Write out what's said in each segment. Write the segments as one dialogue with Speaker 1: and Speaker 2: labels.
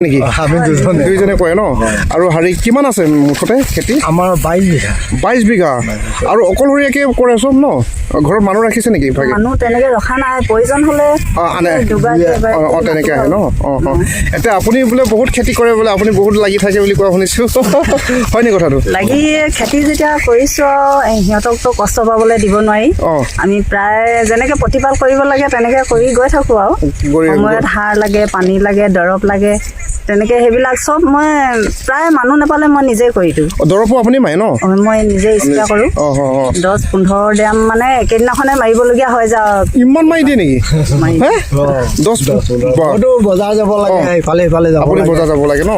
Speaker 1: নেকি
Speaker 2: আমি
Speaker 1: দুইজনে কৰে ন আৰু হাৰি কিমান আছে মুঠতে খেতি
Speaker 2: আমাৰ 22
Speaker 1: বিঘা আৰু অকলশৰীয়াকে কৰে চব ন ঘৰত মানুহ ৰাখিছে নেকি ভাগে
Speaker 3: মানুহ তেনেকে ৰখা নাই প্ৰয়োজন হলে
Speaker 1: আনে তেনেকে আহে ন এতিয়া আপুনি বোলে বহুত খেতি কৰে বোলে আপুনি বহুত লাগি থাকে বুলি কোৱা শুনিছো হয় নি কথাটো
Speaker 3: লাগি খেতি যেতিয়া কৰিছো সিহঁতকতো কষ্ট পাবলৈ দিব নোৱাৰি আমি প্ৰায় যেনেকে প্ৰতিপাল কৰিব লাগে তেনেকে কৰি গৈ থাকো আৰু সময়ত সাৰ লাগে পানী লাগে দৰৱ লাগে তেনেকে সেইবিলাক চব মই প্ৰায় মানুহ নাপালে মই নিজে কৰি দিওঁ
Speaker 1: দৰৱো আপুনি মাৰে ন
Speaker 3: মই নিজে স্প্ৰে কৰো 10-15 ড্ৰাম মানে একেদিনাখনে মাৰিবলগীয়া হয় যা
Speaker 1: ইমান মাৰি দিয়ে নেকি
Speaker 2: 10 বজাৰ যাব লাগে ইফালে যাব
Speaker 1: আপুনি বজাৰ যাব লাগে ন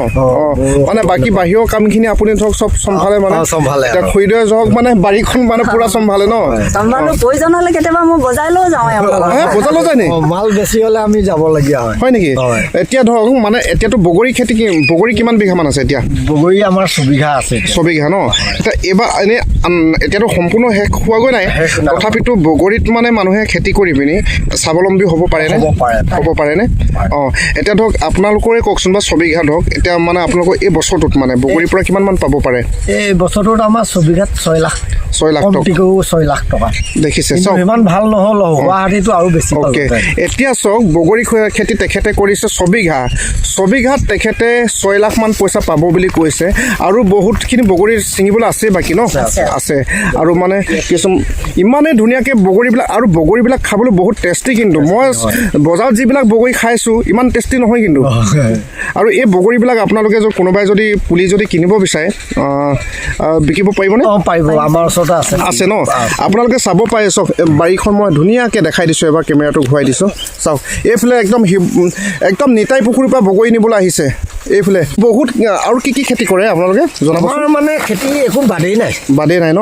Speaker 1: মানে বাকি বাহিৰৰ কামখিনি আপুনি ধৰক চব চম্ভালে মানে এতিয়া খুইদৈ যাওক মানে বাৰীখন মানে পুৰা চম্ভালে ন
Speaker 3: চম্ভালো প্ৰয়োজন হলে কেতিয়াবা মই বজাৰলৈও যাওঁ
Speaker 1: বজাৰলৈ যায় নি
Speaker 2: মাল বেছি হলে আমি যাবলগীয়া
Speaker 1: হয় নেকি এতিয়া ধৰক মানে এতিয়াতো বগৰী খেতি বগৰী কিমান বিঘামান আছে এতিয়া
Speaker 2: বগৰী আমাৰ 6 বিঘা আছে
Speaker 1: 6 বিঘা ন এতিয়া এইবাৰ এনে এতিয়াতো সম্পূৰ্ণ শেষ হোৱাগৈ নাই তথাপিতো বগৰীত মানে মানুহে খেতি কৰি পিনি স্বাৱলম্বী হ'ব পাৰেনে হ'ব পাৰেনে এতিয়া ধৰক আপোনালোকৰে কওকচোন বা 6 বিঘা ধৰক এতিয়া মানে আপোনালোকৰ এই বছৰটোত মানে বগৰীৰ পৰা কিমান মান পাব পাৰে
Speaker 2: এই বছৰটোত আমাৰ 6 বিঘাত 6 লাখ টকা 6 লাখ টকা
Speaker 1: দেখিছে
Speaker 2: চাওক ইমান ভাল নহ'ল গুৱাহাটীতো আৰু বেছি
Speaker 1: অ'কে এতিয়া চাওক বগৰী খেতি তেখেতে কৰিছে 6 বিঘাত তেখেতে 6 লাখ মান পইচা পাব বুলি কৈছে আৰু বহুতখিনি বগৰী ছিঙিবলৈ আছে বাকী ন আছে আৰু মানে কিছুমান ইমানেই ধুনীয়াকৈ বগৰীবিলাক আৰু বগৰীবিলাক খাবলৈ বহুত টেষ্টি কিন্তু মই বজাৰত যিবিলাক বগৰী খাইছোঁ ইমান টেষ্টি নহয় কিন্তু আৰু এই বগৰীবিলাক আপোনালোকে কোনোবাই যদি পুলি যদি কিনিব বিচাৰে বিকিব পাৰিবনে
Speaker 2: পাৰিব আমাৰ ওচৰতে
Speaker 1: আছে ন আপোনালোকে চাব পাৰে চাওক বাৰীখন মই ধুনীয়াকৈ দেখাই দিছোঁ এবাৰ কেমেৰাটো ঘূৰাই দিছোঁ চাওক এইফালে একদম নিতাই পুখুৰীৰ পৰা বগৰী নিবলৈ আহিছে এইফালে বহুত আৰু কি খেতি কৰে আপোনালোকে জনাব
Speaker 2: মানে খেতি একো বাদেই নাই
Speaker 1: ন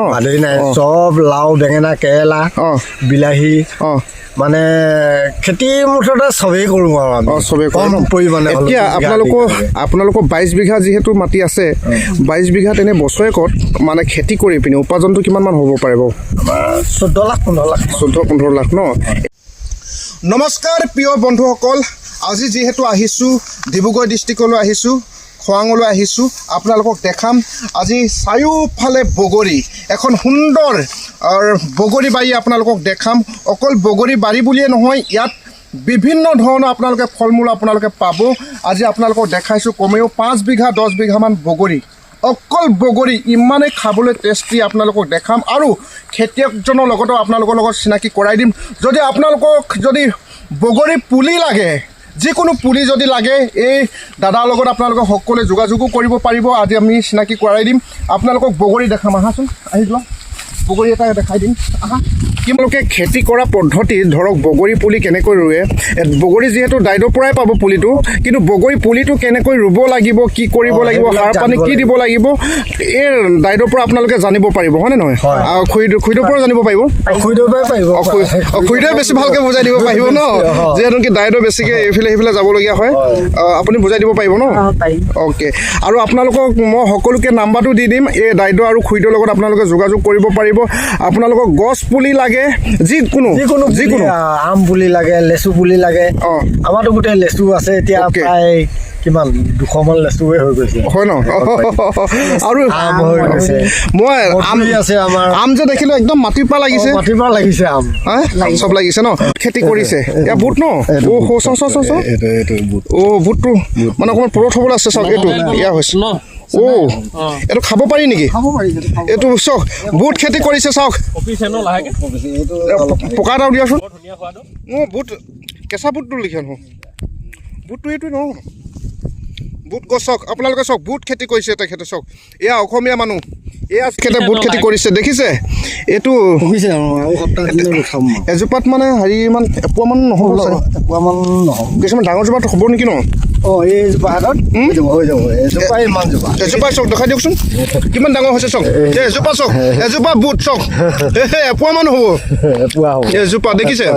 Speaker 2: চব লাও বেঙেনা কেৰেলা বিলাহী মানে খেতি মুঠতে চবেই কৰোঁ আৰু আমি
Speaker 1: চবেই কম পৰিমাণে এতিয়া আপোনালোকৰ 22 বিঘা যিহেতু মাটি আছে 22 বিঘাত এনে বছৰেকত মানে খেতি কৰি পিনি উপাৰ্জনটো কিমান মান হ'ব পাৰে বাৰু 14-15 লাখ ন নমস্কাৰ প্ৰিয় বন্ধুসকল আজি যিহেতু আহিছোঁ ডিব্ৰুগড় ডিষ্ট্ৰিক্টলৈ আহিছোঁ খোৱাঙলৈ আহিছোঁ আপোনালোকক দেখাম আজি চাৰিওফালে বগৰী এখন সুন্দৰ বগৰী বাৰী আপোনালোকক দেখাম অকল বগৰী বাৰী বুলিয়ে নহয় ইয়াত বিভিন্ন ধৰণৰ আপোনালোকে ফল মূল আপোনালোকে পাব আজি আপোনালোকক দেখাইছোঁ কমেও 5 বিঘা 10 বিঘামান বগৰী অকল বগৰী ইমানেই খাবলৈ টেষ্টি আপোনালোকক দেখাম আৰু খেতিয়কজনৰ লগতো আপোনালোকৰ লগত চিনাকি কৰাই দিম যদি আপোনালোকক যদি বগৰী পুলি লাগে যিকোনো পুলি যদি লাগে এই দাদাৰ লগত আপোনালোকে সকলোৱে যোগাযোগো কৰিব পাৰিব আজি আমি চিনাকি কৰাই দিম আপোনালোকক বগৰী দেখাম আহাচোন আহি যোৱা বগৰী এটা দেখাই দিম আহা তোমালোকে খেতি কৰা পদ্ধতি ধৰক বগৰী পুলি কেনেকৈ ৰুৱে বগৰী যিহেতু দাইদৰ পৰাই পাব পুলিটো কিন্তু বগৰী পুলিটো কেনেকৈ ৰুব লাগিব কি কৰিব লাগিব সাৰ পানী কি দিব লাগিব এই দাইদৰ পৰা আপোনালোকে জানিব পাৰিব হয়নে নহয় খুইদৰ পৰা জানিব পাৰিব খুইদৰে বেছি ভালকৈ বুজাই দিব পাৰিব ন যিহেতু কি দাইদৰ বেছিকৈ এইফালে সেইফালে যাবলগীয়া হয় আপুনি বুজাই দিব পাৰিব ন অ'কে আৰু আপোনালোকক মই সকলোকে নাম্বাৰটো দি দিম এই দাইদৰ আৰু খুইদৰ লগত আপোনালোকে যোগাযোগ কৰিব পাৰিব আপোনালোকক গছ পুলি লাগে যিকোনো
Speaker 2: আম পুলি লাগে লেচু পুলি লাগে আমাৰতো গোটেই লেচু আছে এতিয়া প্ৰায় কিমান 200 মান লেচুৱে হৈ গৈছে
Speaker 1: হয় ন আৰু মই আম যে দেখিলোঁ একদম মাটিৰ পৰা লাগিছে
Speaker 2: আম
Speaker 1: চব লাগিছে ন খেতি কৰিছে এয়া বুট ন বুটটো মানে অকণমান পুৰঠ হ'বলৈ আছে চাওক এইটো এয়া হৈছে এইটো খাব পাৰি নেকি এইটো চাওক বুট খেতি কৰিছে চাওক পকা এটাও দিয়াচোন বুট কেঁচা বুটটো লিখা নহয় বুটটো এইটো নহয় বুট গছ চাওক আপোনালোকে চাওক বুট খেতি কৰিছে তেখেতে চাওক এয়া অসমীয়া মানুহ এয়া তেখেতে বুট খেতি কৰিছে দেখিছে এইটো এজোপাত মানে হেৰি ইমান এপোৱামান নহ'ব কিছুমান ডাঙৰ জোপাত হ'ব নেকি ন এজোপা চাওক দেখাই দিয়কচোন কিমান ডাঙৰ হৈছে চাওক এজোপা চাওক এজোপা বুট চাওক এপোৱামান হ'ব এজোপা দেখিছে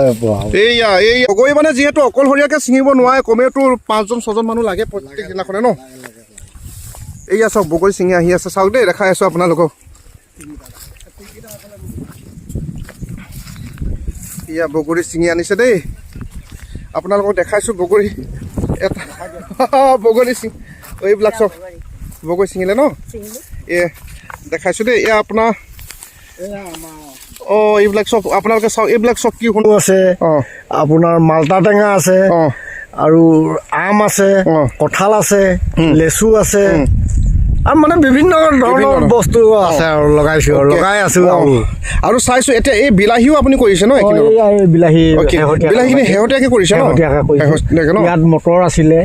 Speaker 1: এইয়া এই বগৰী মানে যিহেতু অকলশৰীয়াকৈ ছিঙিব নোৱাৰে কমেওতো 5-6জন মানুহ লাগে প্ৰত্যেক দিনাখনে ন এইয়া চাওক বগৰী ছিঙি আহি আছে চাওক দেই দেখাই আছোঁ আপোনালোকক এয়া বগৰী ছিঙি আনিছে দেই আপোনালোকক দেখাইছোঁ বগৰী এটা বগলী এইবিলাক চব বগৰী ছিঙিলে ন দেখাইছোঁ দেই এয়া আপোনাৰ এইবিলাক চব আপোনালোকে চাওক এইবিলাক চব কি শুনো
Speaker 2: আছে আপোনাৰ মালতা টেঙা আছে আৰু আম আছে কঁঠাল আছে লেচু আছে আৰু মানে বিভিন্ন ধৰণৰ বস্তু আছে আৰু লগাইছোঁ আৰু লগাই আছোঁ
Speaker 1: আৰু চাইছোঁ এতিয়া এই বিলাহীও আপুনি কৰিছে ন বিলাহীখিনি শেহতীয়াকৈ কৰিছে ন
Speaker 2: ইয়াত মটৰ আছিলে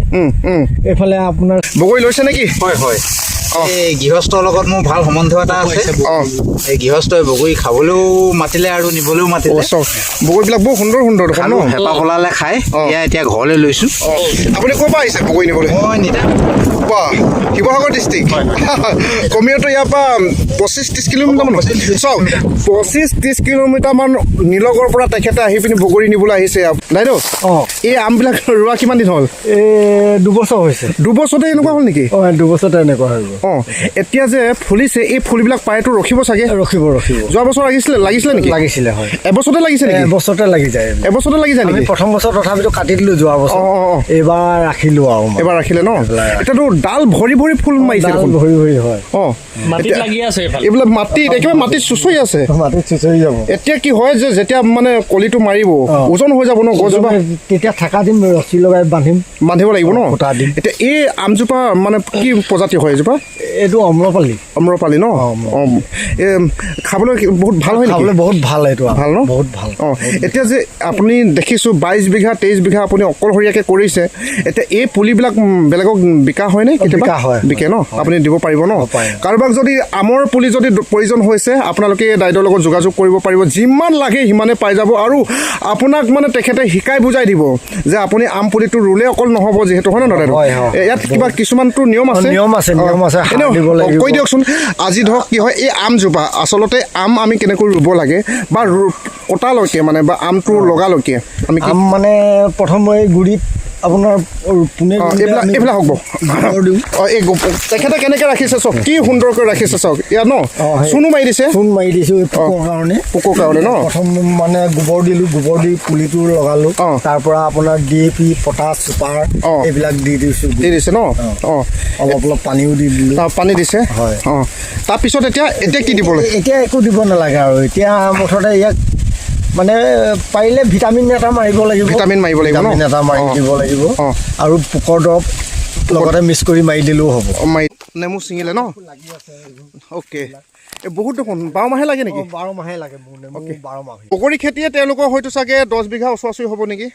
Speaker 2: এইফালে আপোনাৰ
Speaker 1: বগৰী লৈছে নেকি
Speaker 4: হয় হয় এই গৃহস্থৰ লগত মোৰ ভাল সম্বন্ধ এটা আছে এই গৃহস্থই বগৰী খাবলৈও মাতিলে আৰু নিবলৈও মাতিলে
Speaker 1: বগৰীবিলাক বৰ সুন্দৰ সুন্দৰ
Speaker 4: খালো হেঁপাহ পলালে খাই এয়া এতিয়া ঘৰলৈ লৈছোঁ
Speaker 1: আপুনি ক'ৰ পৰা আহিছে বগৰী নিবলৈ
Speaker 4: মই নিতা
Speaker 1: শিৱসাগৰ ডিষ্ট্ৰিক্ট কমেওতো ইয়াৰ পৰা 25-30 কিলোমিটাৰমান চাওক 25-30 কিলোমিটাৰমান নিলগৰ পৰা তেখেতে আহি পিনি বগৰী নিবলৈ আহিছে দাইদেউ এই আমবিলাক ৰোৱা কিমান দিন হ'ল
Speaker 2: এই 2 বছৰ হৈছে
Speaker 1: 2 বছৰতে এনেকুৱা হ'ল নেকি
Speaker 2: 2 বছৰতে এনেকুৱা হৈ গ'ল
Speaker 1: এতিয়া যে ফুলিছে এই ফুলবিলাক পায়তো ৰখিব চাগে
Speaker 2: ৰখিব
Speaker 1: যোৱা বছৰ লাগিছিলে নেকি
Speaker 2: লাগিছিলে হয়
Speaker 1: এবছৰতে লাগিছে নেকি
Speaker 2: এবছৰতে লাগি যায়
Speaker 1: এবছৰতে লাগি যায় নেকি
Speaker 2: প্ৰথম বছৰ তথাপিতো কাটি দিলোঁ যোৱা বছৰ এইবাৰ ৰাখিলোঁ আৰু
Speaker 1: এবাৰ ৰাখিলে ন এতিয়াতো ডাল ভৰি ভৰি ফুল মাৰিছে
Speaker 2: ভৰি ভৰি হয়
Speaker 5: মাটিত লাগি আছে
Speaker 1: এইবিলাক মাটিত একেবাৰে মাটিত চুচৰি আছে
Speaker 2: মাটিত চুচৰি যাব
Speaker 1: এতিয়া কি হয় যে যেতিয়া মানে কলিটো মাৰিব ওজন হৈ যাব ন গছজোপা
Speaker 2: তেতিয়া থকা দিম ৰছী লগাই
Speaker 1: বান্ধিব লাগিব ন
Speaker 2: এতিয়া
Speaker 1: এই আমজোপা মানে কি প্ৰজাতি হয় এজোপা
Speaker 2: এইটো অম্ৰপালি
Speaker 1: ন খাবলৈ বহুত ভাল হয়
Speaker 2: খাবলৈ বহুত ভাল এইটো
Speaker 1: ভাল ন
Speaker 2: বহুত ভাল
Speaker 1: এতিয়া যে আপুনি দেখিছোঁ 22 বিঘা 23 বিঘা আপুনি অকলশৰীয়াকৈ কৰিছে এতিয়া এই পুলিবিলাক বেলেগক বিকা হয়নে কেতিয়াবা বিকে ন আপুনি দিব পাৰিব ন কাৰোবাক যদি আমৰ পুলি যদি প্ৰয়োজন হৈছে আপোনালোকে দাইদেউৰ লগত যোগাযোগ কৰিব পাৰিব যিমান লাগে সিমানে পাই যাব আৰু আপোনাক মানে তেখেতে শিকাই বুজাই দিব যে আপুনি আম পুলিটো ৰুলে অকল নহ'ব যিহেতু হয় ন দাইদেউ ইয়াত কিবা কিছুমানটো নিয়ম আছে কৈ দিয়কচোন আজি ধৰক কি হয় এই আমজোপা আচলতে আম আমি কেনেকৈ ৰুব লাগে বা কটালৈকে মানে বা আমটো লগালৈকে আমি
Speaker 2: মানে প্ৰথম এই গুৰিত আপোনাৰ
Speaker 1: এইবিলাক হ'ব এই তেখেতে কেনেকৈ ৰাখিছে চাওক কি সুন্দৰকৈ ৰাখিছে চাওক ইয়াত ন চূণো মাৰি দিছে পোকৰ কাৰণে ন
Speaker 2: প্ৰথম মানে গোবৰ দি পুলিটো লগালোঁ তাৰ পৰা আপোনাৰ DAP পটাছ চুপাৰ এইবিলাক দি দিছে
Speaker 1: ন
Speaker 2: অলপ পানীও দি দিলোঁ
Speaker 1: পানী দিছে
Speaker 2: হয়
Speaker 1: তাৰপিছত এতিয়া কি দিব লাগে
Speaker 2: এতিয়া একো দিব নালাগে আৰু এতিয়া মুঠতে ইয়াক মানে পাৰিলে ভিটামিন এটা মাৰিব লাগিব এটা মাৰি দিব লাগিব আৰু পোকৰ দৰৱ লগতে মিক্স কৰি মাৰি দিলেও হ'ব
Speaker 1: নেমু ছিঙিলে ন অ'কে বহুত দেখোন 12 মাহে লাগে নেকি
Speaker 2: 12 মাহে লাগে
Speaker 1: বগৰী খেতিয়ে তেওঁলোকৰ হয়তো চাগে 10 বিঘা ওচৰা-ওচৰি হ'ব নেকি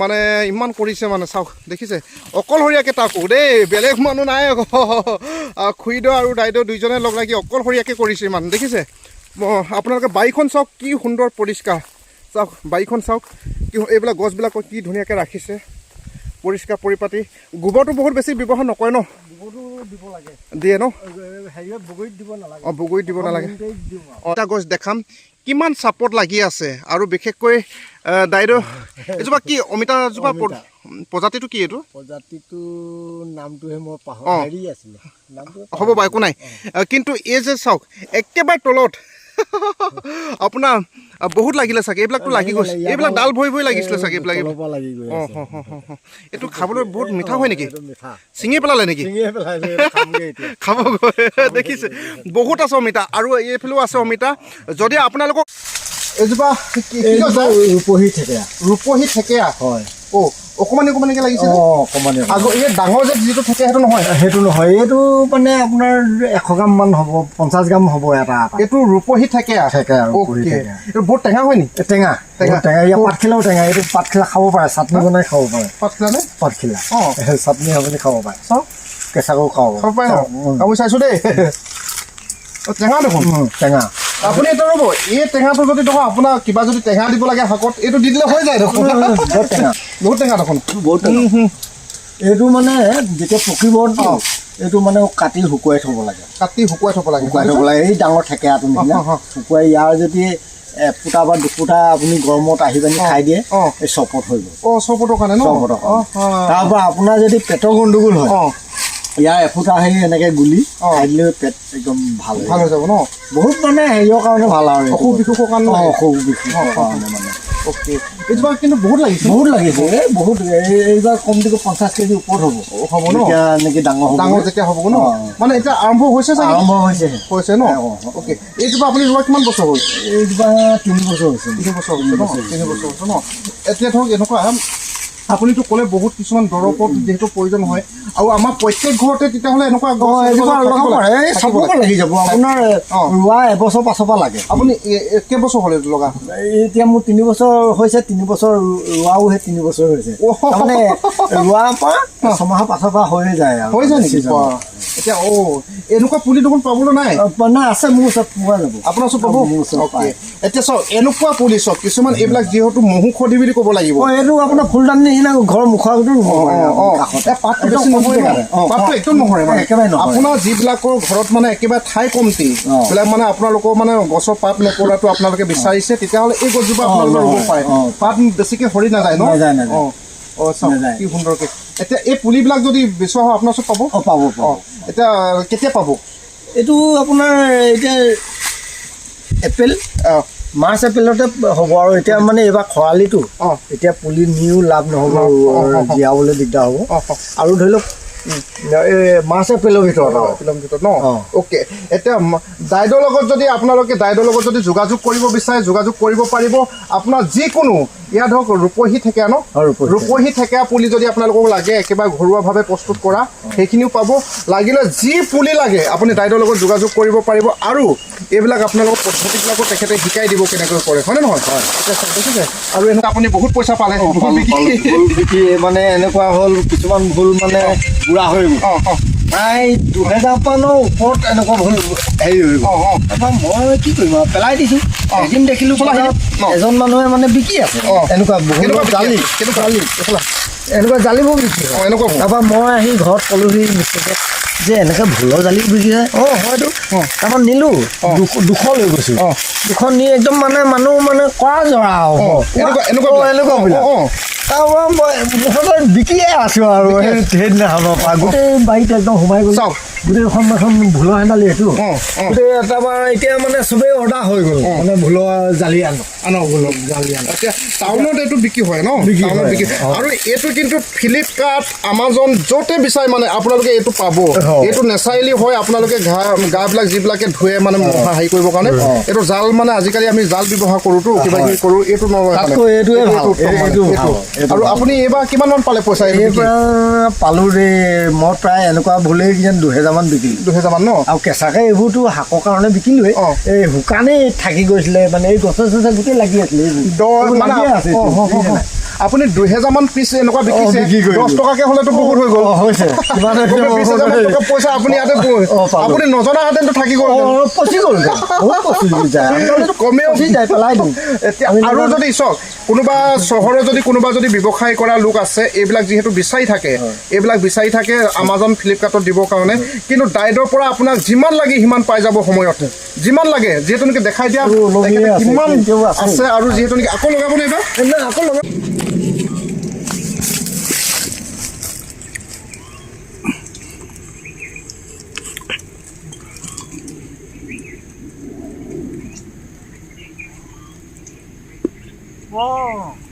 Speaker 1: মানে ইমান কৰিছে মানে চাওক দেখিছে অকলশৰীয়াকৈ তাকো দেই বেলেগ মানুহ নাই খুৰীদেউ আৰু দাইদেউ দুইজনে লগ লাগি অকলশৰীয়াকৈ কৰিছে ইমান দেখিছে আপোনালোকে বাৰীখন চাওক কি সুন্দৰ পৰিষ্কাৰ চাওক বাৰীখন চাওক কি এইবিলাক গছবিলাকক কি ধুনীয়াকৈ ৰাখিছে পৰিষ্কাৰ পৰিপাতি গোবৰটো বহুত বেছি ব্যৱহাৰ নকৰে ন দিয়ে ন বগৰীত দিব নালাগে এটা গছ দেখাম কিমান চাপত লাগি আছে আৰু বিশেষকৈ দাইদেউ এজোপা কি অমিতাজোপা প্ৰজাতিটো কি এইটো
Speaker 2: প্ৰজাতিটো নামটোহে মই পাহৰি আছিলোঁ
Speaker 1: হ'ব বাৰু একো নাই কিন্তু এই যে চাওক একেবাৰে তলত আপোনাৰ বহুত লাগিলে চাগে এইবিলাকতো লাগি গৈছে এইবিলাক ডাল ভৰি ভৰি লাগিছিলে চাগে এইবিলাক এইটো খাবলৈ বহুত মিঠা হয় নেকি ছিঙি পেলালে নেকি খাব দেখিছে বহুত আছে অমিতা আৰু এইফালেও আছে অমিতা যদি আপোনালোকক এজোপা ৰূপহী থেকেৰা হয় অকণমানিকৈ লাগিছে এই ডাঙৰ যে যিটো থাকে সেইটো নহয়
Speaker 2: এইটো মানে আপোনাৰ 100 গ্ৰাম মান হ'ব 50 গ্ৰাম হ'ব এটা
Speaker 1: এইটো ৰূপহী থেকেৰা এইটো বহুত টেঙা হয় নি
Speaker 2: টেঙা ইয়াৰ পাতখিলাও টেঙা এইটো পাতখিলা খাব পাৰে চাটনি বনাই খাব পাৰে পাতখিলা চাটনি আপুনি খাব পাৰে চাওক কেঁচাকৈও খাব
Speaker 1: পাৰে আমি চাইছোঁ দেই টেঙা দেখোন
Speaker 2: টেঙা
Speaker 1: আপুনি এটা ৰ'ব এই টেঙাটো যদি দেখোন আপোনাৰ কিবা যদি টেঙা দিব লাগে শাকত এইটো দি দিলে হৈ যায় দেখোন বহুত টেঙা দেখোন
Speaker 2: এইটো মানে যেতিয়া পকিব এইটো মানে কাটি শুকুৱাই থ'ব লাগে এই ডাঙৰ থেকেৰাটো নিচিনা শুকুৱাই ইয়াৰ যদি এফুটা বা দুফুটা আপুনি গৰমত আহি পিনি খাই দিয়ে এই চপত হৈ গ'ল
Speaker 1: চপতৰ কাৰণে
Speaker 2: তাৰপৰা আপোনাৰ যদি পেটৰ গণ্ডগোল হয় ইয়াৰ এফুটা হেৰি এনেকৈ গুলি খাই দিলে পেট একদম ভাল হৈ যাব ন বহুত মানে হেৰিয়ৰ কাৰণে ভাল আৰু অসুখ বিসুখৰ কাৰণে মানে
Speaker 1: অ'কে এইজোপা কিন্তু বহুত লাগিছে
Speaker 2: বহুত লাগিছে বহুত এইবাৰ কমটিকৈ 50 কেজি ওপৰত হ'ব
Speaker 1: ন
Speaker 2: এতিয়া এনেকৈ ডাঙৰ
Speaker 1: যেতিয়া হ'ব ন মানে এতিয়া আৰম্ভ হৈছে চাগে
Speaker 2: আৰম্ভ হৈছে
Speaker 1: ন অ'কে এইজোপা আপুনি ৰোৱা কিমান বছৰ হ'ল
Speaker 2: এইজোপা 3 বছৰ হৈছে
Speaker 1: 3 বছৰ হৈছে ন এতিয়া ধৰক এনেকুৱা আপুনিতো ক'লে বহুত কিছুমান দৰৱৰ যিহেতু প্ৰয়োজন হয় আৰু আমাৰ প্ৰত্যেক ঘৰতে তেতিয়াহ'লে এনেকুৱা
Speaker 2: চাবক লাগি যাব আপোনাৰ ৰোৱা এবছৰ পাছৰ পৰা লাগে
Speaker 1: আপুনি কেইবছৰ হ'ল এইটো লগা
Speaker 2: এতিয়া মোৰ 3 বছৰ হৈছে 3 বছৰ ৰোৱাও সেই 3 বছৰ হৈছে মানে ৰোৱাৰ পৰা 6 মাহৰ পাছৰ পৰা হৈ যায়
Speaker 1: নেকি এতিয়া এনেকুৱা পুলি দেখোন পাবলৈ নাই
Speaker 2: আছে মোৰ ওচৰত পোৱা যাব
Speaker 1: আপোনাৰ ওচৰত পাব এতিয়া চাওক এনেকুৱা পুলি চাওক কিছুমান এইবিলাক যিহেতু মহুষধি বুলি ক'ব লাগিব
Speaker 2: এইটো আপোনাৰ ফুলদানি নিচিনা ঘৰৰ মুখৰ আগতো
Speaker 1: পাতটো একদম নহয় মানে আপোনাৰ যিবিলাকৰ ঘৰত মানে একেবাৰে ঠাই কমটি এইবিলাক মানে আপোনালোকৰ মানে গছৰ পাত নপৰাটো আপোনালোকে বিচাৰিছে তেতিয়াহ'লে এই গছজোপা আপোনালোকে ৰুব পাৰে পাত বেছিকৈ সৰি নাযায় ন কি সুন্দৰকৈ এতিয়া এই পুলিবিলাক যদি বিচৰা হয় আপোনাৰ ওচৰত পাব এতিয়া কেতিয়া পাব
Speaker 2: এইটো আপোনাৰ এতিয়া এপ্ৰিল মাৰ্চ এপ্ৰিলতে হ'ব আৰু এতিয়া মানে এইবাৰ খৰালিটো এতিয়া পুলি নিও লাভ নহ'ব জীয়াবলৈ দিগদাৰ হ'ব আৰু ধৰি লওক মাৰ্চ এপ্ৰিলৰ ভিতৰত
Speaker 1: ন অ'কে এতিয়া দাইদৰ লগত যদি আপোনালোকে দাইদৰ লগত যদি যোগাযোগ কৰিব বিচাৰে যোগাযোগ কৰিব পাৰিব আপোনাৰ যিকোনো ইয়াত ধৰক ৰূপহী থেকেৰা ন ৰূপহী থেকেৰা পুলি যদি আপোনালোকক লাগে একেবাৰে ঘৰুৱাভাৱে প্ৰস্তুত কৰা সেইখিনিও পাব লাগিলে যি পুলি লাগে আপুনি দাইদৰ লগত যোগাযোগ কৰিব পাৰিব আৰু এইবিলাক আপোনালোকৰ পদ্ধতিবিলাকো তেখেতে শিকাই দিব কেনেকৈ কৰে হয়নে নহয় দেখিছে আৰু এনেকুৱা আপুনি বহুত পইচা পালে
Speaker 2: বিকি মানে এনেকুৱা হ'ল কিছুমান ভুল মানে বুঢ়া হৈ গ'ল প্ৰায় 2000 ওপৰত এনেকুৱা ভুল হেৰি হৈ গ'ল তাৰপৰা মই কি কৰিম আৰু পেলাই দিছোঁ এদিন দেখিলোঁ এজন মানুহে মানে বিকি আছে এনেকুৱা বহুত জালি এনেকুৱা জালিবোৰ বিকি
Speaker 1: এনেকুৱা
Speaker 2: তাৰপৰা মই আহি ঘৰত ক'লোহি মিষ্টেকে যে এনেকৈ ভুলৰ জালি বিকিছে হয়তো তাৰপৰা নিলোঁ 200 লৈ গৈছোঁ 200 নি একদম মানে মানুহ মানে কৰা জৰা এনেকুৱা তাৰপৰা মই মুঠতে বিকিয়ে আছোঁ আৰু সেইদিনাখনৰ পৰা গোটেই বাৰীত একদম সোমাই গ'ল গোটেইখন এখন ভুলৰ হেন্দালি এইটো গোটেই তাৰপৰা এতিয়া মানে চবেই অৰ্ডাৰ হৈ গ'ল মানে ভুলৰ জালি আনক ভুলৰ জালি
Speaker 1: এতিয়া টাউনত এইটো বিক্ৰী হয় ন টাউনত বিক্ৰী আৰু এইটো কিন্তু ফ্লিপকাৰ্ট আমাজন য'তে বিচাৰে মানে আপোনালোকে এইটো পাব এইটো নেচাৰেলি হয় আপোনালোকে গাবিলাক যিবিলাকে ধুৱে মানে মহা হেৰি কৰিবৰ কাৰণে এইটো জাল মানে আজিকালি আমি জাল ব্যৱহাৰ কৰোঁতো কিবা কিবি কৰোঁ এইটো নহয় আৰু আপুনি এইবাৰ কিমানমান পালে পইচা
Speaker 2: পালোঁ ৰে মই প্ৰায় এনেকুৱা ভুলেই কিজান 2000 মান বিকিলোঁ
Speaker 1: 2000 মান ন আৰু
Speaker 2: কেঁচাকৈ এইবোৰতো শাকৰ কাৰণে বিকিলোৱে এই শুকানেই থাকি গৈছিলে মানে এই গছে চছে গোটেই লাগি আছিলে
Speaker 1: আপুনি 2000 মান পিচ এনেকুৱা বিকিছে 10 টকাকৈ হ'লেতো বহুত হৈ গ'ল পইচা আপুনি ইয়াতে আপুনি নজনাহেঁতেনতো থাকি গ'ল
Speaker 2: পচি গ'ল
Speaker 1: কমেও পেলাই দিওঁ এতিয়া আৰু যদি চাওক কোনোবা চহৰৰ যদি কোনোবা যদি ব্যৱসায় কৰা লোক আছে এইবিলাক যিহেতু বিচাৰি থাকে আমাজন ফ্লিপকাৰ্টত দিবৰ কাৰণে কিন্তু দাইদৰ পৰা আপোনাক যিমান লাগে সিমান পাই যাব সময়তে যিমান লাগে যিহেতু নেকি দেখাই দিয়া কিমান আছে আৰু যিহেতু নেকি আকৌ লগাব নে এইবাৰ আকৌ লগাব
Speaker 2: Oh.